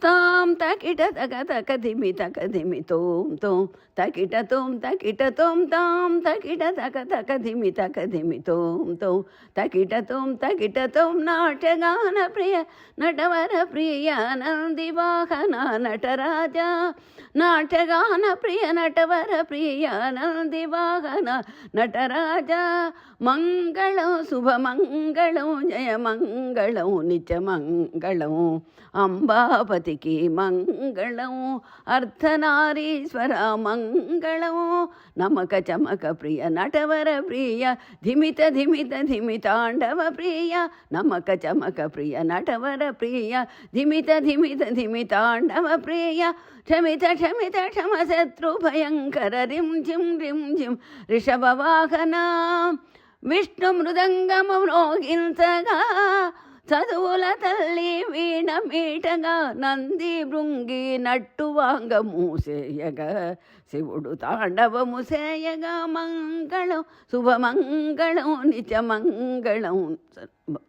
తాం తకిట తక తక ధిమి తక ధిమి తోం తోం తకిట తోం తాం తకిట తక తక ధిమి తక ధిమి తోం తోం తకిట తోం నాట్యగాన ప్రియ నటవర ప్రియ నంది వాహన నటరాజా నాట్యగాన ప్రియ నటవర ప్రియ నంది వాహన నటరాజా మంగళం శుభమంగళం జయమంగళం నిత్యమంగళం అంబాపతికి మంగళం అర్ధనారీశ్వర మంగళం నమక చమక ప్రియ నటవర ప్రియ ధిమిత ధిమిత ధిమితాండవ ప్రియ నమక చమక ప్రియ నటవర ప్రియ ధిమిత ధిమిత ధిమితాండవ ప్రియ క్షమిత క్షమిత క్షమ శత్రు భయంకర రిం జిం రిషభ వాహన విష్ణు మృదంగము మ్రోగించగా చదువుల తల్లి వీణ మీటగా నంది భృంగి నట్టు వాంగ మూసేయగా శివుడు తాండవము సేయగా మంగళం శుభమంగళం నిత్యమంగళం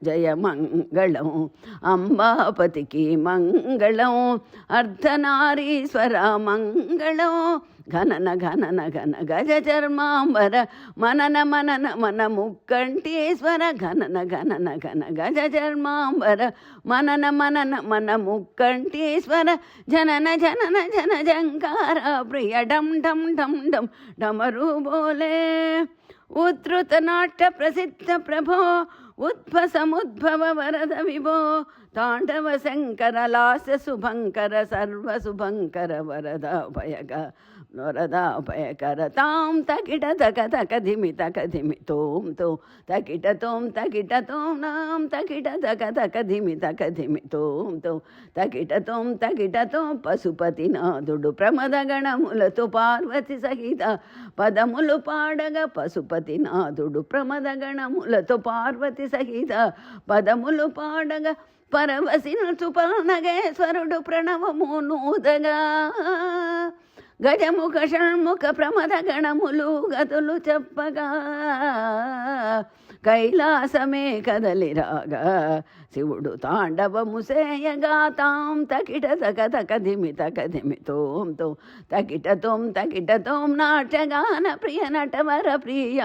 జయమంగళం అంబాపతికి మంగళం అర్ధనారీశ్వర మంగళం ఘనన ఘనన ఘన గజ చర్మాంబర మనన మనన మన ముక్కంఠీశ్వర ఘనన ఘనన ఘన గజ చర్మాంబర మనన మనన మన ముక్కంఠీశ్వర జనన జనన జన జంకార ప్రియ ఢం ఢం ఢం ఢం ఢమరు బోలే ఉద్ధృత నాట్య ప్రసిద్ధ ప్రభో ఉద్భసముద్భవ వరద విభో తాండవ శంకర లాస్య శుభంకర సర్వ శుభంకర వరదాభయక వరదాభయకర తాం తకిట తక తక ధిమి తక ధిమి తోం తోం తకిట తోం నాం తకిట తక తక ధిమి తక ధిమి తోం తోం తకిట తోం పశుపతినాథుడు ప్రమద గణములతో పార్వతి సహిత పదములు పాడగ పశుపతినాథుడు ప్రమద గణములతో పార్వతి సహిత పదములు పాడగ పరవశించు పన్నగేశ్వరుడు ప్రణవము నూదగా గజముఖ షణ్ముఖ ప్రమద గణములు గతులు చెప్పగా కైలాసమే కదలిరాగా శివుడు తాండవము సేయగా తాం తకిట తక తక ధిమి తక ధిమి తోం తోం తకిట తోం నాట్యగాన ప్రియ నటవర ప్రియ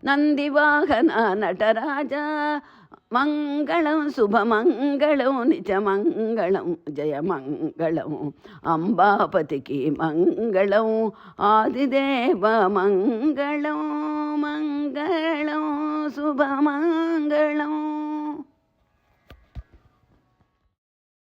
నందివాహన నటరాజా మంగళం శుభమంగళం నిజమంగళం జయమంగళం అంబాపతికి మంగళం ఆదిదేవ మంగళం మంగళం శుభమంగళం.